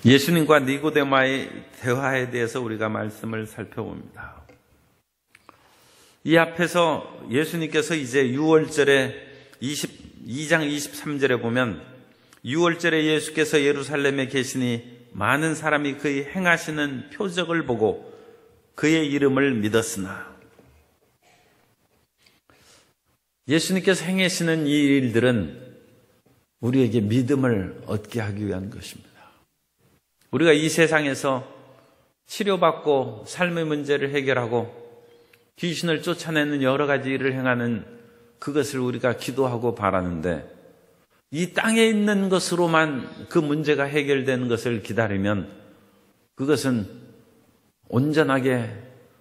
예수님과 니고데모의 대화에 대해서 우리가 말씀을 살펴봅니다. 이 앞에서 예수님께서 이제 6월절에 22장 23절에 보면 6월절에 예수께서 예루살렘에 계시니 많은 사람이 그의 행하시는 표적을 보고 그의 이름을 믿었으나, 예수님께서 행하시는 이 일들은 우리에게 믿음을 얻게 하기 위한 것입니다. 우리가 이 세상에서 치료받고 삶의 문제를 해결하고 귀신을 쫓아내는 여러 가지 일을 행하는 그것을 우리가 기도하고 바라는데, 이 땅에 있는 것으로만 그 문제가 해결되는 것을 기다리면 그것은 온전하게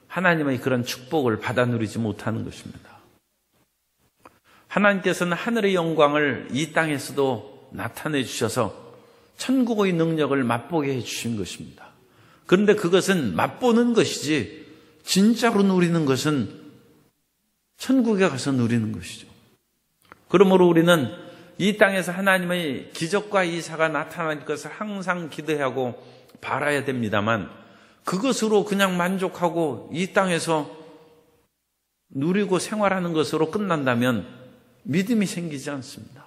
하나님의 그런 축복을 받아 누리지 못하는 것입니다. 하나님께서는 하늘의 영광을 이 땅에서도 나타내 주셔서 천국의 능력을 맛보게 해주신 것입니다. 그런데 그것은 맛보는 것이지 진짜로 누리는 것은 천국에 가서 누리는 것이죠. 그러므로 우리는 이 땅에서 하나님의 기적과 이사가 나타날 것을 항상 기대하고 바라야 됩니다만, 그것으로 그냥 만족하고 이 땅에서 누리고 생활하는 것으로 끝난다면 믿음이 생기지 않습니다.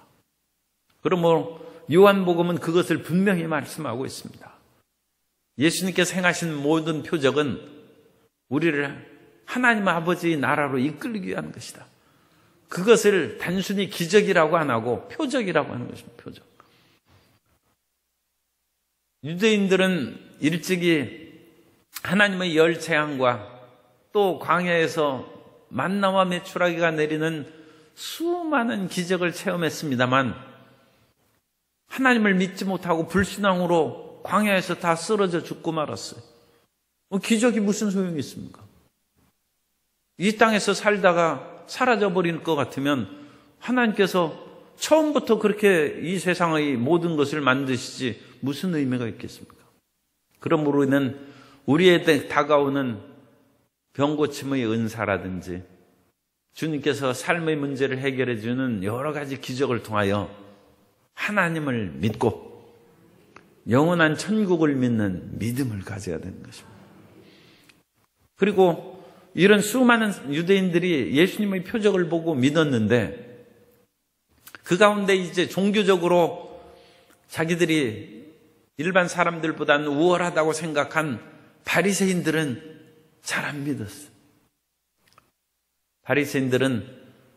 그러므로 요한복음은 그것을 분명히 말씀하고 있습니다. 예수님께서 행하신 모든 표적은 우리를 하나님 아버지의 나라로 이끌기 위한 것이다. 그것을 단순히 기적이라고 안 하고 표적이라고 하는 것입니다. 표적. 유대인들은 일찍이 하나님의 열 재앙과 또 광야에서 만나와 메추라기가 내리는 수많은 기적을 체험했습니다만, 하나님을 믿지 못하고 불신앙으로 광야에서 다 쓰러져 죽고 말았어요. 기적이 무슨 소용이 있습니까? 이 땅에서 살다가 사라져버릴 것 같으면 하나님께서 처음부터 그렇게 이 세상의 모든 것을 만드시지 무슨 의미가 있겠습니까? 그러므로 우리는 우리에게 다가오는 병고침의 은사라든지 주님께서 삶의 문제를 해결해 주는 여러 가지 기적을 통하여 하나님을 믿고 영원한 천국을 믿는 믿음을 가져야 되는 것입니다. 그리고 이런 수많은 유대인들이 예수님의 표적을 보고 믿었는데, 그 가운데 이제 종교적으로 자기들이 일반 사람들보다는 우월하다고 생각한 바리새인들은 잘 안 믿었어요. 바리새인들은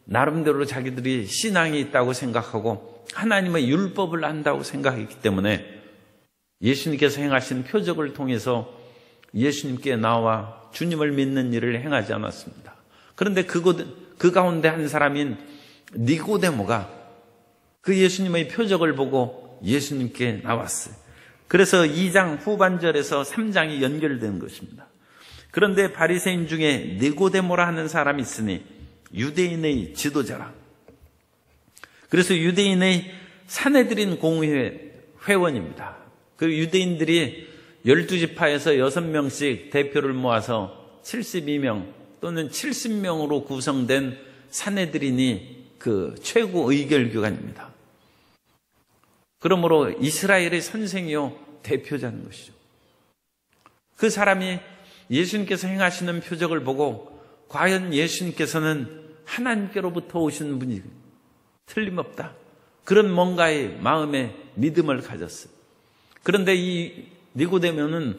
나름대로 자기들이 신앙이 있다고 생각하고 하나님의 율법을 안다고 생각했기 때문에 예수님께서 행하신 표적을 통해서 예수님께 나와 주님을 믿는 일을 행하지 않았습니다. 그런데 그 가운데 한 사람인 니고데모가 그 예수님의 표적을 보고 예수님께 나왔어요. 그래서 2장 후반절에서 3장이 연결된 것입니다. 그런데 바리새인 중에 니고데모라 하는 사람이 있으니 유대인의 지도자라. 그래서 유대인의 산헤드린 공회 회원입니다. 그 유대인들이 12지파에서 6명씩 대표를 모아서 72명 또는 70명으로 구성된 산헤드린이 그 최고 의결기관입니다. 그러므로 이스라엘의 선생이요 대표자는 것이죠. 그 사람이 예수님께서 행하시는 표적을 보고 과연 예수님께서는 하나님께로부터 오신 분이 틀림없다, 그런 뭔가의 마음에 믿음을 가졌어요. 그런데 이 니고데모는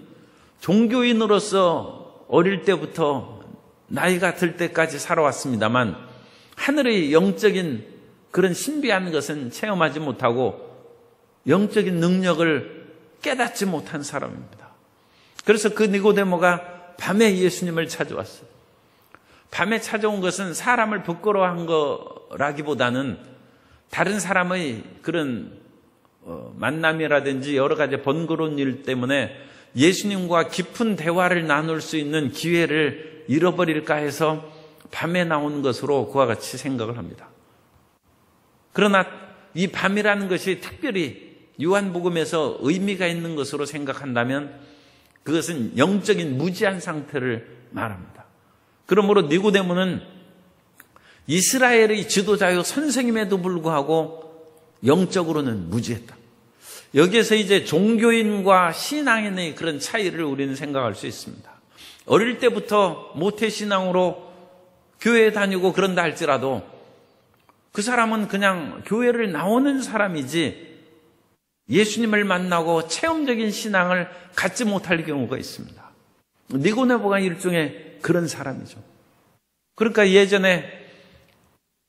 종교인으로서 어릴 때부터 나이가 들 때까지 살아왔습니다만 하늘의 영적인 그런 신비한 것은 체험하지 못하고 영적인 능력을 깨닫지 못한 사람입니다. 그래서 그 니고데모가 밤에 예수님을 찾아왔어요. 밤에 찾아온 것은 사람을 부끄러워한 거라기보다는 다른 사람의 그런 만남이라든지 여러 가지 번거로운 일 때문에 예수님과 깊은 대화를 나눌 수 있는 기회를 잃어버릴까 해서 밤에 나온 것으로 그와 같이 생각을 합니다. 그러나 이 밤이라는 것이 특별히 요한복음에서 의미가 있는 것으로 생각한다면 그것은 영적인 무지한 상태를 말합니다. 그러므로 니고데모는 이스라엘의 지도자요 선생님에도 불구하고 영적으로는 무지했다. 여기에서 이제 종교인과 신앙인의 그런 차이를 우리는 생각할 수 있습니다. 어릴 때부터 모태신앙으로 교회에 다니고 그런다 할지라도 그 사람은 그냥 교회를 나오는 사람이지 예수님을 만나고 체험적인 신앙을 갖지 못할 경우가 있습니다. 니고데모가 일종의 그런 사람이죠. 그러니까 예전에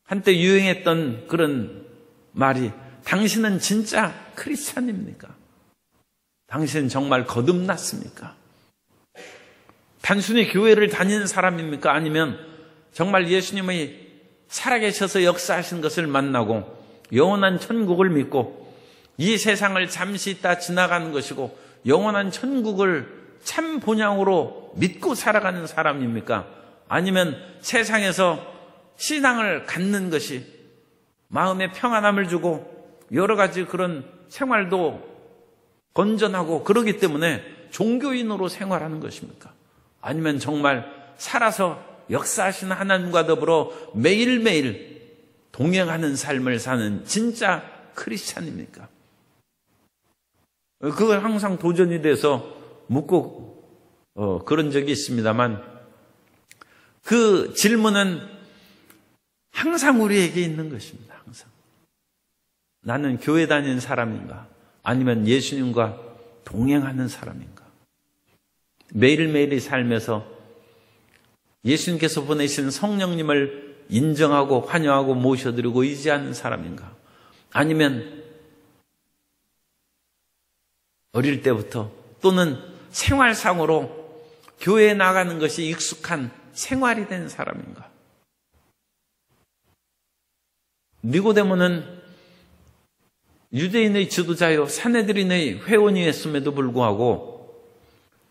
한때 유행했던 그런 말이 당신은 진짜 크리스찬입니까? 당신은 정말 거듭났습니까? 단순히 교회를 다니는 사람입니까? 아니면 정말 예수님의 살아계셔서 역사하신 것을 만나고 영원한 천국을 믿고 이 세상을 잠시 있다 지나가는 것이고 영원한 천국을 참 본향으로 믿고 살아가는 사람입니까? 아니면 세상에서 신앙을 갖는 것이 마음에 평안함을 주고 여러 가지 그런 생활도 건전하고 그러기 때문에 종교인으로 생활하는 것입니까? 아니면 정말 살아서 역사하시는 하나님과 더불어 매일매일 동행하는 삶을 사는 진짜 크리스찬입니까? 그걸 항상 도전이 돼서 묻고 그런 적이 있습니다만 그 질문은 항상 우리에게 있는 것입니다. 항상. 나는 교회 다니는 사람인가? 아니면 예수님과 동행하는 사람인가? 매일매일의 삶에서 예수님께서 보내신 성령님을 인정하고 환영하고 모셔드리고 의지하는 사람인가? 아니면 어릴 때부터 또는 생활상으로 교회에 나가는 것이 익숙한 생활이 된 사람인가? 니고데모는 유대인의 지도자요 산헤드린의 회원이었음에도 불구하고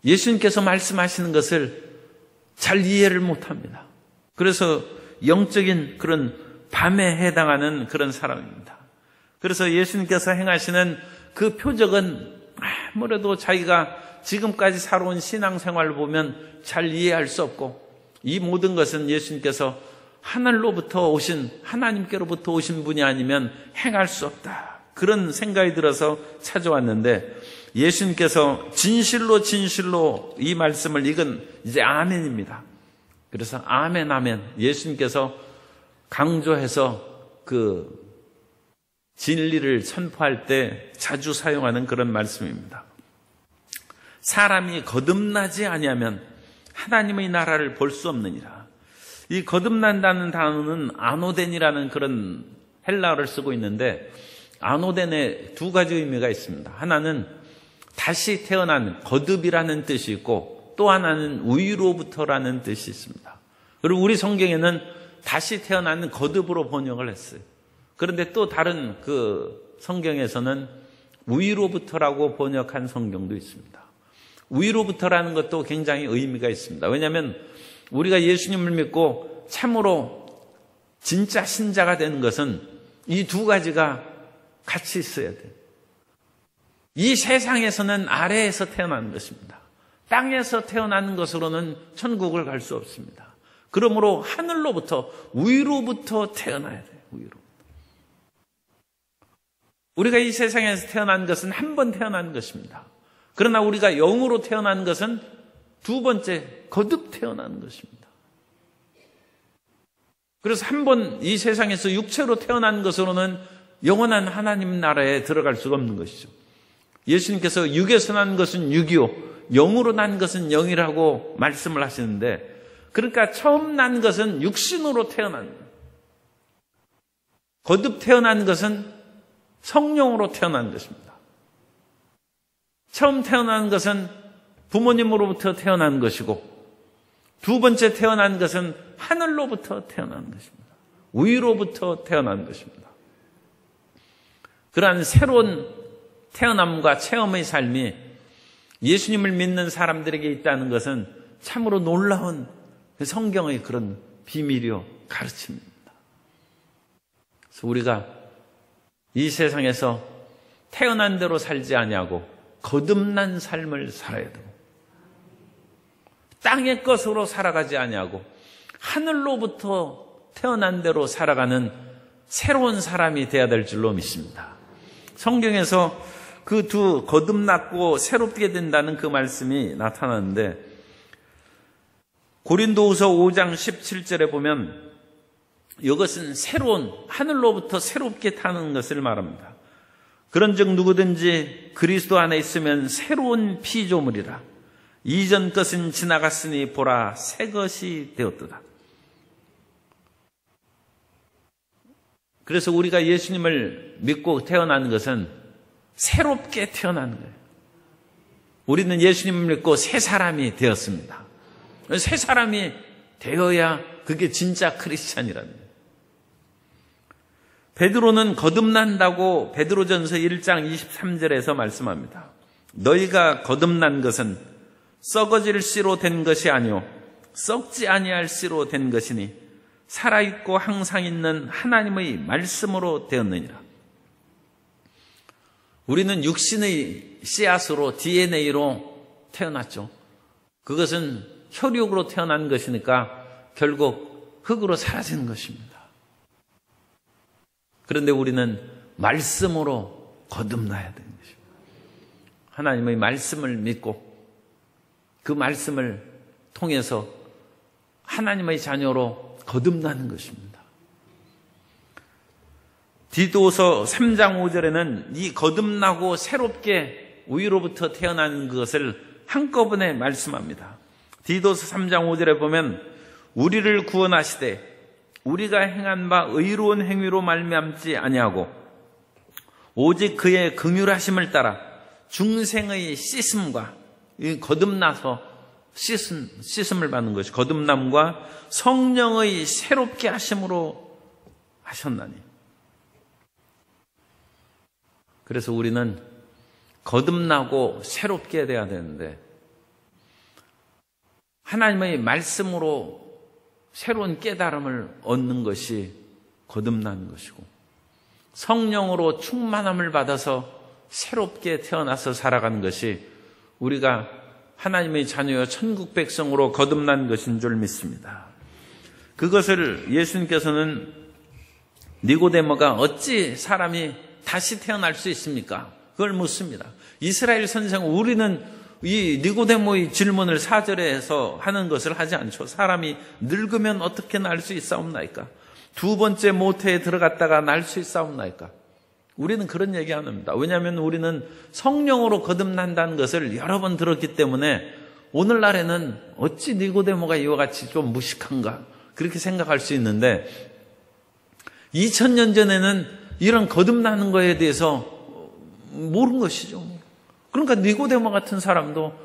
예수님께서 말씀하시는 것을 잘 이해를 못합니다. 그래서 영적인 그런 밤에 해당하는 그런 사람입니다. 그래서 예수님께서 행하시는 그 표적은 아무래도 자기가 지금까지 살아온 신앙생활을 보면 잘 이해할 수 없고 이 모든 것은 예수님께서 하늘로부터 오신 하나님께로부터 오신 분이 아니면 행할 수 없다. 그런 생각이 들어서 찾아왔는데 예수님께서 진실로 진실로 이 말씀을 이건 이제 아멘입니다. 그래서 아멘 아멘 예수님께서 강조해서 그 진리를 선포할 때 자주 사용하는 그런 말씀입니다. 사람이 거듭나지 아니하면 하나님의 나라를 볼 수 없느니라. 이 거듭난다는 단어는 아노덴이라는 그런 헬라어를 쓰고 있는데 아노덴에 두 가지 의미가 있습니다. 하나는 다시 태어나는 거듭이라는 뜻이 있고 또 하나는 위로부터라는 뜻이 있습니다. 그리고 우리 성경에는 다시 태어나는 거듭으로 번역을 했어요. 그런데 또 다른 그 성경에서는 위로부터라고 번역한 성경도 있습니다. 위로부터라는 것도 굉장히 의미가 있습니다. 왜냐하면 우리가 예수님을 믿고 참으로 진짜 신자가 되는 것은 이 두 가지가 같이 있어야 돼요. 이 세상에서는 아래에서 태어나는 것입니다. 땅에서 태어나는 것으로는 천국을 갈 수 없습니다. 그러므로 하늘로부터 위로부터 태어나야 돼요. 위로. 우리가 이 세상에서 태어난 것은 한 번 태어난 것입니다. 그러나 우리가 영으로 태어난 것은 두 번째 거듭 태어나는 것입니다. 그래서 한 번 이 세상에서 육체로 태어난 것으로는 영원한 하나님 나라에 들어갈 수가 없는 것이죠. 예수님께서 육에서 난 것은 육이요 영으로 난 것은 영이라고 말씀을 하시는데 그러니까 처음 난 것은 육신으로 태어난 거예요. 거듭 태어난 것은 성령으로 태어난 것입니다. 처음 태어난 것은 부모님으로부터 태어난 것이고 두 번째 태어난 것은 하늘로부터 태어난 것입니다. 위로부터 태어난 것입니다. 그러한 새로운 태어남과 체험의 삶이 예수님을 믿는 사람들에게 있다는 것은 참으로 놀라운 성경의 그런 비밀이요 가르침입니다. 그래서 우리가 이 세상에서 태어난 대로 살지 아니하고 거듭난 삶을 살아야 되고 땅의 것으로 살아가지 아니하고 하늘로부터 태어난 대로 살아가는 새로운 사람이 되어야 될 줄로 믿습니다. 성경에서 그 두 거듭났고 새롭게 된다는 그 말씀이 나타나는데 고린도후서 5장 17절에 보면 이것은 새로운 하늘로부터 새롭게 타는 것을 말합니다. 그런즉 누구든지 그리스도 안에 있으면 새로운 피조물이라 이전 것은 지나갔으니 보라 새 것이 되었도다. 그래서 우리가 예수님을 믿고 태어나는 것은 새롭게 태어나는 거예요. 우리는 예수님을 믿고 새 사람이 되었습니다. 새 사람이 되어야 그게 진짜 크리스찬이라는 거예요. 베드로는 거듭난다고 베드로전서 1장 23절에서 말씀합니다. 너희가 거듭난 것은 썩어질 씨로 된 것이 아니요 썩지 아니할 씨로 된 것이니 살아있고 항상 있는 하나님의 말씀으로 되었느니라. 우리는 육신의 씨앗으로 DNA로 태어났죠. 그것은 혈육으로 태어난 것이니까 결국 흙으로 사라지는 것입니다. 그런데 우리는 말씀으로 거듭나야 되는 것입니다. 하나님의 말씀을 믿고 그 말씀을 통해서 하나님의 자녀로 거듭나는 것입니다. 디도서 3장 5절에는 이 거듭나고 새롭게 위로부터 태어나는 것을 한꺼번에 말씀합니다. 디도서 3장 5절에 보면 우리를 구원하시되 우리가 행한 바 의로운 행위로 말미암지 아니하고 오직 그의 긍휼하심을 따라 중생의 씻음과 거듭나서 씻음을 받는 것이 거듭남과 성령의 새롭게 하심으로 하셨나니. 그래서 우리는 거듭나고 새롭게 돼야 되는데 하나님의 말씀으로 새로운 깨달음을 얻는 것이 거듭나는 것이고 성령으로 충만함을 받아서 새롭게 태어나서 살아가는 것이 우리가 하나님의 자녀여 천국 백성으로 거듭난 것인 줄 믿습니다. 그것을 예수님께서는 니고데모가 어찌 사람이 다시 태어날 수 있습니까? 그걸 묻습니다. 이스라엘 선생 우리는 이 니고데모의 질문을 4절에서 하는 것을 하지 않죠. 사람이 늙으면 어떻게 날 수 있사옵나이까? 두 번째 모태에 들어갔다가 날 수 있사옵나이까? 우리는 그런 얘기 안 합니다. 왜냐하면 우리는 성령으로 거듭난다는 것을 여러 번 들었기 때문에 오늘날에는 어찌 니고데모가 이와 같이 좀 무식한가 그렇게 생각할 수 있는데 2000년 전에는 이런 거듭나는 거에 대해서 모른 것이죠. 그러니까 니고데모 같은 사람도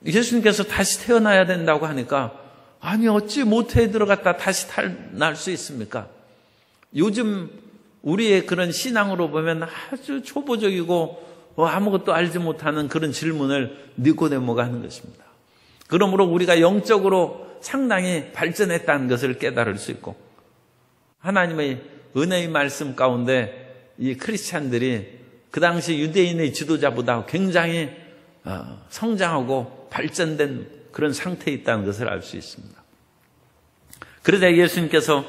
예수님께서 다시 태어나야 된다고 하니까 아니 어찌 모태에 들어갔다 다시 날 수 있습니까? 요즘 우리의 그런 신앙으로 보면 아주 초보적이고 아무것도 알지 못하는 그런 질문을 니고데모가 하는 것입니다. 그러므로 우리가 영적으로 상당히 발전했다는 것을 깨달을 수 있고 하나님의 은혜의 말씀 가운데 이 크리스찬들이 그 당시 유대인의 지도자보다 굉장히 성장하고 발전된 그런 상태에 있다는 것을 알 수 있습니다. 그러자 예수님께서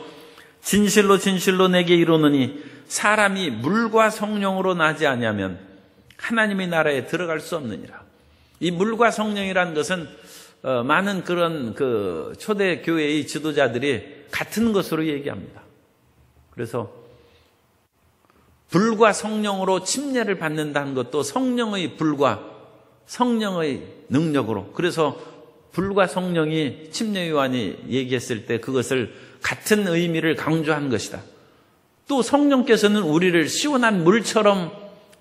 진실로 진실로 내게 이르노니 사람이 물과 성령으로 나지 아니하면 하나님의 나라에 들어갈 수 없느니라. 이 물과 성령이라는 것은 많은 그런 그 초대 교회의 지도자들이 같은 것으로 얘기합니다. 그래서 불과 성령으로 침례를 받는다는 것도 성령의 불과 성령의 능력으로, 그래서 불과 성령이 침례 요한이 얘기했을 때 그것을 같은 의미를 강조한 것이다. 또 성령께서는 우리를 시원한 물처럼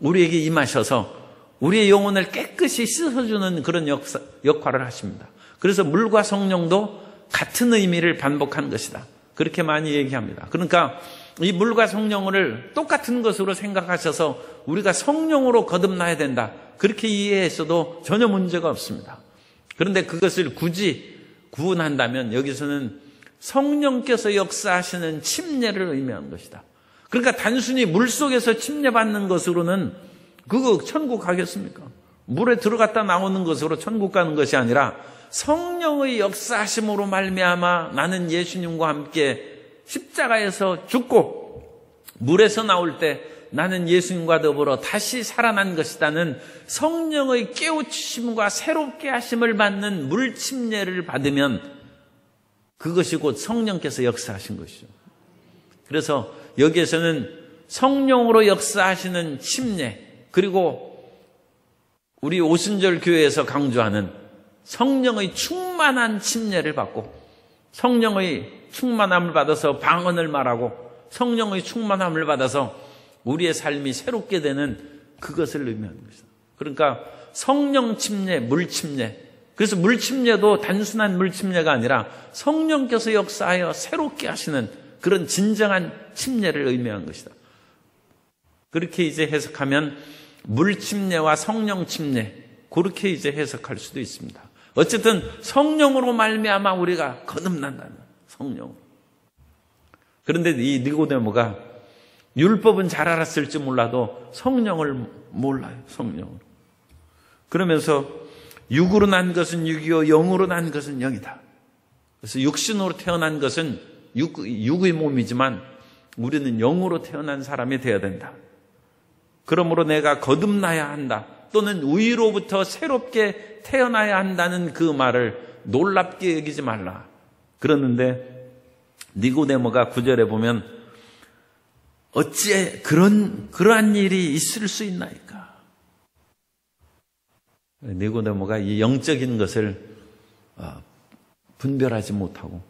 우리에게 임하셔서 우리의 영혼을 깨끗이 씻어주는 그런 역할을 하십니다. 그래서 물과 성령도 같은 의미를 반복한 것이다. 그렇게 많이 얘기합니다. 그러니까 이 물과 성령을 똑같은 것으로 생각하셔서 우리가 성령으로 거듭나야 된다. 그렇게 이해했어도 전혀 문제가 없습니다. 그런데 그것을 굳이 구분한다면 여기서는 성령께서 역사하시는 침례를 의미하는 것이다. 그러니까 단순히 물속에서 침례받는 것으로는 그거 천국 가겠습니까? 물에 들어갔다 나오는 것으로 천국 가는 것이 아니라 성령의 역사하심으로 말미암아 나는 예수님과 함께 십자가에서 죽고 물에서 나올 때 나는 예수님과 더불어 다시 살아난 것이다는 성령의 깨우치심과 새롭게 하심을 받는 물침례를 받으면 그것이 곧 성령께서 역사하신 것이죠. 그래서 여기에서는 성령으로 역사하시는 침례, 그리고 우리 오순절 교회에서 강조하는 성령의 충만한 침례를 받고 성령의 충만함을 받아서 방언을 말하고 성령의 충만함을 받아서 우리의 삶이 새롭게 되는 그것을 의미하는 것이다. 그러니까 성령 침례, 물 침례. 그래서 물 침례도 단순한 물 침례가 아니라 성령께서 역사하여 새롭게 하시는 그런 진정한 침례를 의미하는 것이다. 그렇게 이제 해석하면 물 침례와 성령 침례, 그렇게 이제 해석할 수도 있습니다. 어쨌든 성령으로 말미암아 우리가 거듭난다는, 성령으로. 그런데 이 니고데모가 율법은 잘 알았을지 몰라도 성령을 몰라요. 성령을. 그러면서 육으로 난 것은 육이요 영으로 난 것은 영이다. 그래서 육신으로 태어난 것은 육의 몸이지만 우리는 영으로 태어난 사람이 되어야 된다. 그러므로 내가 거듭나야 한다. 또는 위로부터 새롭게 태어나야 한다는 그 말을 놀랍게 여기지 말라. 그러는데 니고데모가 9절에 보면 어찌 그러한 일이 있을 수 있나이까? 니고데모가 이 영적인 것을 분별하지 못하고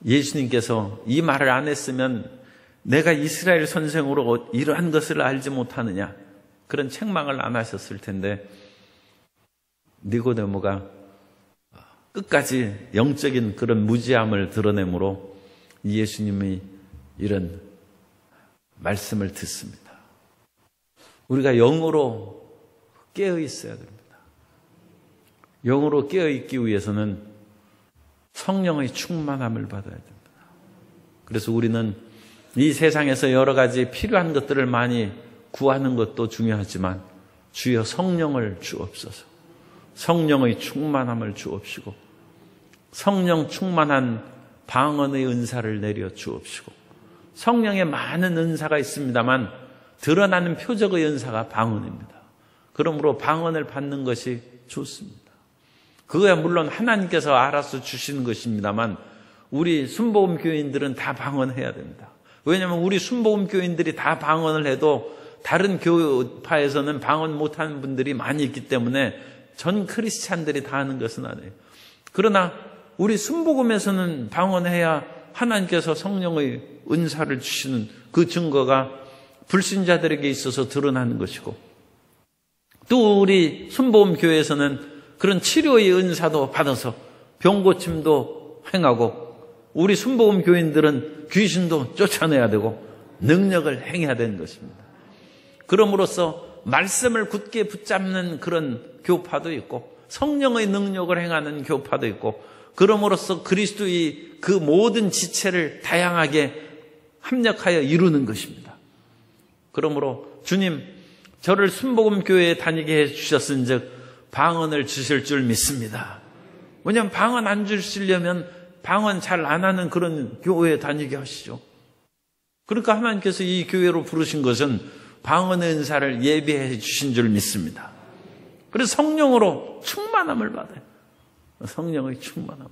예수님께서 이 말을 안 했으면 내가 이스라엘 선생으로 이러한 것을 알지 못하느냐, 그런 책망을 안 하셨을 텐데 니고데모가 끝까지 영적인 그런 무지함을 드러내므로 예수님이 이런 말씀을 듣습니다. 우리가 영으로 깨어 있어야 됩니다. 영으로 깨어 있기 위해서는 성령의 충만함을 받아야 됩니다. 그래서 우리는 이 세상에서 여러 가지 필요한 것들을 많이 구하는 것도 중요하지만 주여 성령을 주옵소서. 성령의 충만함을 주옵시고 성령 충만한 방언의 은사를 내려 주옵시고, 성령에 많은 은사가 있습니다만 드러나는 표적의 은사가 방언입니다. 그러므로 방언을 받는 것이 좋습니다. 그거야 물론 하나님께서 알아서 주시는 것입니다만 우리 순복음 교인들은 다 방언해야 됩니다. 왜냐하면 우리 순복음 교인들이 다 방언을 해도 다른 교파에서는 방언 못하는 분들이 많이 있기 때문에 전 크리스찬들이 다 하는 것은 아니에요. 그러나 우리 순복음에서는 방언해야 하나님께서 성령의 은사를 주시는 그 증거가 불신자들에게 있어서 드러나는 것이고, 또 우리 순복음 교회에서는 그런 치료의 은사도 받아서 병고침도 행하고, 우리 순복음 교인들은 귀신도 쫓아내야 되고 능력을 행해야 되는 것입니다. 그럼으로써 말씀을 굳게 붙잡는 그런 교파도 있고 성령의 능력을 행하는 교파도 있고, 그럼으로써 그리스도의 그 모든 지체를 다양하게 합력하여 이루는 것입니다. 그러므로 주님, 저를 순복음 교회에 다니게 해주셨은즉 방언을 주실 줄 믿습니다. 왜냐하면 방언 안 주시려면 방언 잘 안 하는 그런 교회에 다니게 하시죠. 그러니까 하나님께서 이 교회로 부르신 것은 방언의 은사를 예비해 주신 줄 믿습니다. 그래서 성령으로 충만함을 받아요. 성령의 충만함.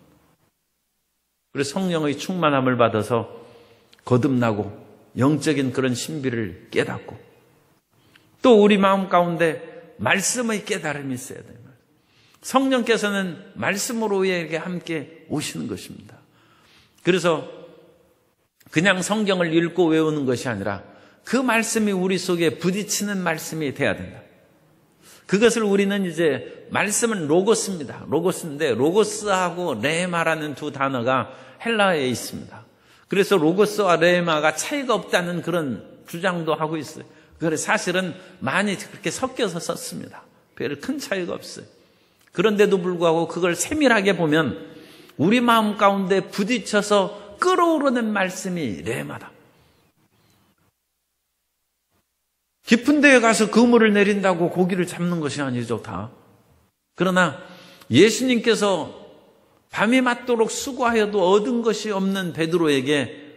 그래서 성령의 충만함을 받아서 거듭나고 영적인 그런 신비를 깨닫고, 또 우리 마음 가운데 말씀의 깨달음이 있어야 돼요. 성령께서는 말씀으로 우리에게 함께 오시는 것입니다. 그래서 그냥 성경을 읽고 외우는 것이 아니라 그 말씀이 우리 속에 부딪히는 말씀이 돼야 된다. 그것을 우리는 이제 말씀은 로고스입니다. 로고스인데 로고스하고 레마라는 두 단어가 헬라어에 있습니다. 그래서 로고스와 레마가 차이가 없다는 그런 주장도 하고 있어요. 그래서 사실은 많이 그렇게 섞여서 썼습니다. 별 큰 차이가 없어요. 그런데도 불구하고 그걸 세밀하게 보면 우리 마음 가운데 부딪혀서 끓어오르는 말씀이 레마다. 깊은 데에 가서 그물을 내린다고 고기를 잡는 것이 아니죠, 다. 그러나 예수님께서 밤이 맞도록 수고하여도 얻은 것이 없는 베드로에게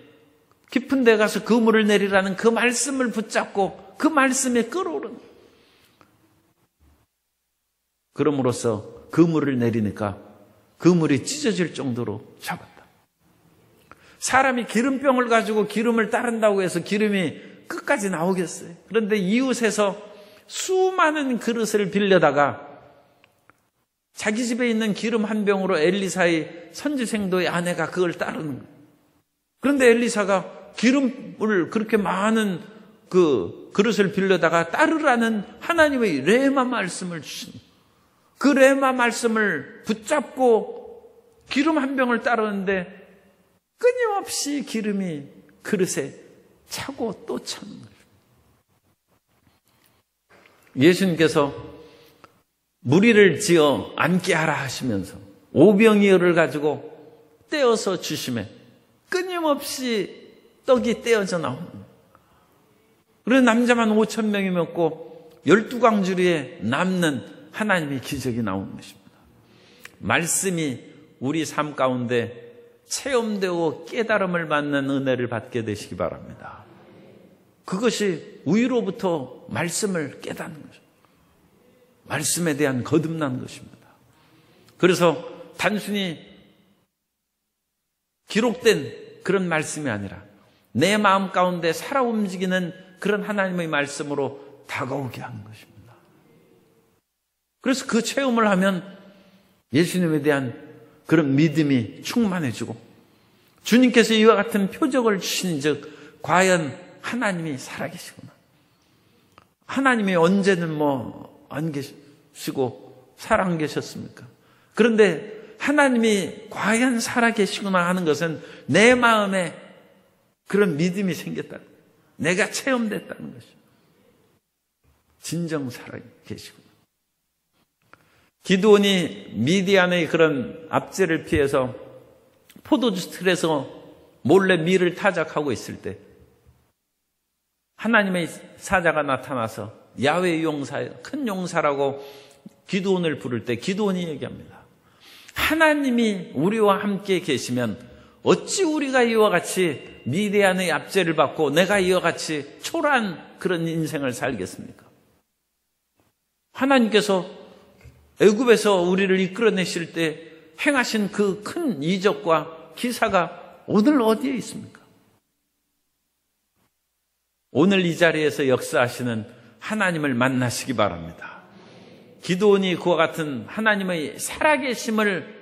깊은 데 가서 그물을 내리라는 그 말씀을 붙잡고 그 말씀에 끌어오른. 그럼으로써 그물을 내리니까 그물이 찢어질 정도로 잡았다. 사람이 기름병을 가지고 기름을 따른다고 해서 기름이 끝까지 나오겠어요? 그런데 이웃에서 수많은 그릇을 빌려다가 자기 집에 있는 기름 한 병으로 엘리사의 선지생도의 아내가 그걸 따르는 거예요. 그런데 엘리사가 기름을 그렇게 많은 그 그릇을 빌려다가 따르라는 하나님의 레마 말씀을 주신 거예요. 그 레마 말씀을 붙잡고 기름 한 병을 따르는데 끊임없이 기름이 그릇에 차고 또 차는 거예요. 예수님께서 무리를 지어 앉게 하라 하시면서 오병이어를 가지고 떼어서 주심에 끊임없이 떡이 떼어져 나오는 거예요. 그래서 남자만 5,000명이 먹고 12광주리에 남는 하나님의 기적이 나오는 것입니다. 말씀이 우리 삶 가운데 체험되고 깨달음을 받는 은혜를 받게 되시기 바랍니다. 그것이 위로부터 말씀을 깨닫는 것입니다. 말씀에 대한 거듭난 것입니다. 그래서 단순히 기록된 그런 말씀이 아니라 내 마음 가운데 살아 움직이는 그런 하나님의 말씀으로 다가오게 하는 것입니다. 그래서 그 체험을 하면 예수님에 대한 그런 믿음이 충만해지고 주님께서 이와 같은 표적을 주신 즉 과연 하나님이 살아계시구나. 하나님이 언제는 안 계시고 살아 안 계셨습니까? 그런데 하나님이 과연 살아계시구나 하는 것은 내 마음에 그런 믿음이 생겼다. 내가 체험됐다는 것이죠. 진정 살아계시구나. 기드온이 미디안의 그런 압제를 피해서 포도주 틀에서 몰래 밀을 타작하고 있을 때 하나님의 사자가 나타나서 야훼 용사, 큰 용사라고 기드온을 부를 때 기드온이 얘기합니다. 하나님이 우리와 함께 계시면 어찌 우리가 이와 같이 미디안의 압제를 받고 내가 이와 같이 초라한 그런 인생을 살겠습니까? 하나님께서 애굽에서 우리를 이끌어내실 때 행하신 그 큰 이적과 기사가 오늘 어디에 있습니까? 오늘 이 자리에서 역사하시는 하나님을 만나시기 바랍니다. 기드온이 그와 같은 하나님의 살아계심을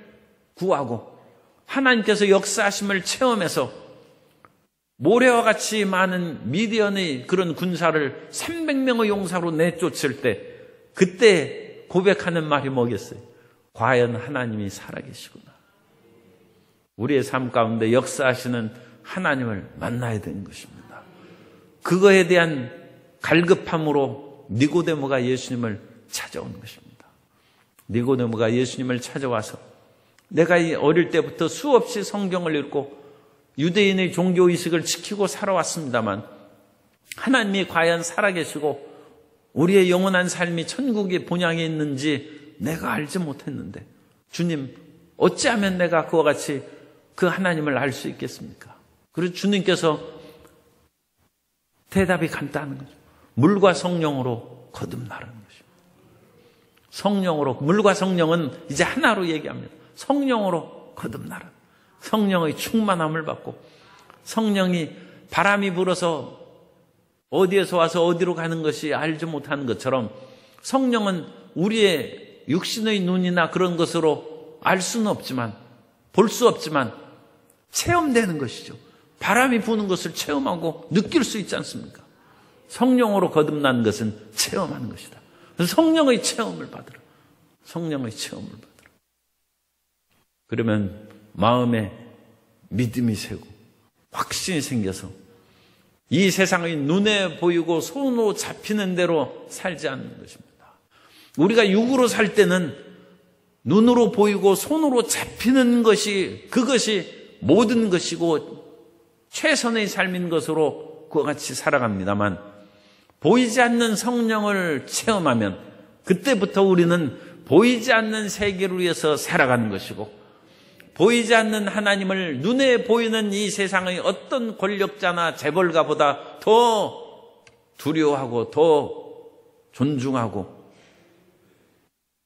구하고 하나님께서 역사하심을 체험해서 모래와 같이 많은 미디안의 그런 군사를 300명의 용사로 내쫓을 때 그때 고백하는 말이 뭐겠어요? 과연 하나님이 살아계시구나. 우리의 삶 가운데 역사하시는 하나님을 만나야 되는 것입니다. 그거에 대한 갈급함으로 니고데모가 예수님을 찾아오는 것입니다. 니고데모가 예수님을 찾아와서 내가 어릴 때부터 수없이 성경을 읽고 유대인의 종교의식을 지키고 살아왔습니다만 하나님이 과연 살아계시고 우리의 영원한 삶이 천국의 본향에 있는지 내가 알지 못했는데 주님 어찌하면 내가 그와 같이 그 하나님을 알 수 있겠습니까? 그래서 주님께서 대답이 간단한 거죠. 물과 성령으로 거듭나라는 것입니다. 성령으로, 물과 성령은 이제 하나로 얘기합니다. 성령으로 거듭나라. 성령의 충만함을 받고 성령이 바람이 불어서 어디에서 와서 어디로 가는 것이 알지 못하는 것처럼 성령은 우리의 육신의 눈이나 그런 것으로 알 수는 없지만 볼 수 없지만 체험되는 것이죠. 바람이 부는 것을 체험하고 느낄 수 있지 않습니까? 성령으로 거듭난 것은 체험하는 것이다. 그래서 성령의 체험을 받으라. 성령의 체험을 받으라. 그러면 마음에 믿음이 새고 확신이 생겨서 이 세상의 눈에 보이고 손으로 잡히는 대로 살지 않는 것입니다. 우리가 육으로 살 때는 눈으로 보이고 손으로 잡히는 것이 그것이 모든 것이고 최선의 삶인 것으로 그와 같이 살아갑니다만 보이지 않는 성령을 체험하면 그때부터 우리는 보이지 않는 세계를 위해서 살아가는 것이고 보이지 않는 하나님을 눈에 보이는 이 세상의 어떤 권력자나 재벌가보다 더 두려워하고 더 존중하고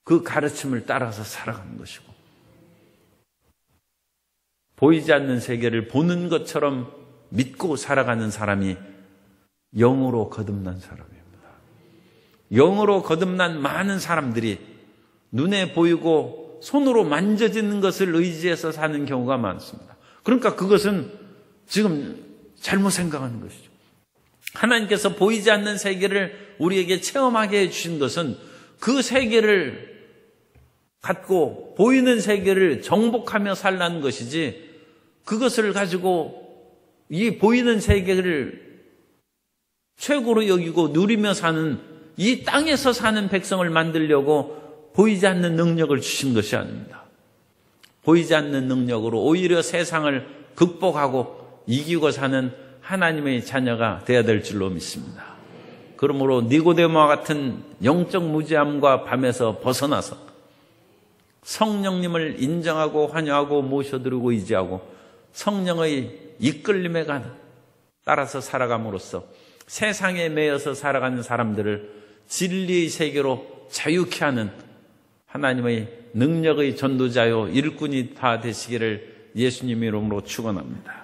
그 가르침을 따라서 살아가는 것이고, 보이지 않는 세계를 보는 것처럼 믿고 살아가는 사람이 영으로 거듭난 사람입니다. 영으로 거듭난 많은 사람들이 눈에 보이고 손으로 만져지는 것을 의지해서 사는 경우가 많습니다. 그러니까 그것은 지금 잘못 생각하는 것이죠. 하나님께서 보이지 않는 세계를 우리에게 체험하게 해주신 것은 그 세계를 갖고 보이는 세계를 정복하며 살라는 것이지, 그것을 가지고 이 보이는 세계를 최고로 여기고 누리며 사는, 이 땅에서 사는 백성을 만들려고 보이지 않는 능력을 주신 것이 아닙니다. 보이지 않는 능력으로 오히려 세상을 극복하고 이기고 사는 하나님의 자녀가 되어야 될 줄로 믿습니다. 그러므로 니고데모와 같은 영적 무지함과 밤에서 벗어나서 성령님을 인정하고 환영하고 모셔드리고 의지하고 성령의 이끌림에 따라서 살아감으로써 세상에 매여서 살아가는 사람들을 진리의 세계로 자유케 하는 하나님의 능력의 전도자요 일꾼이 다 되시기를 예수님 이름으로 축원합니다.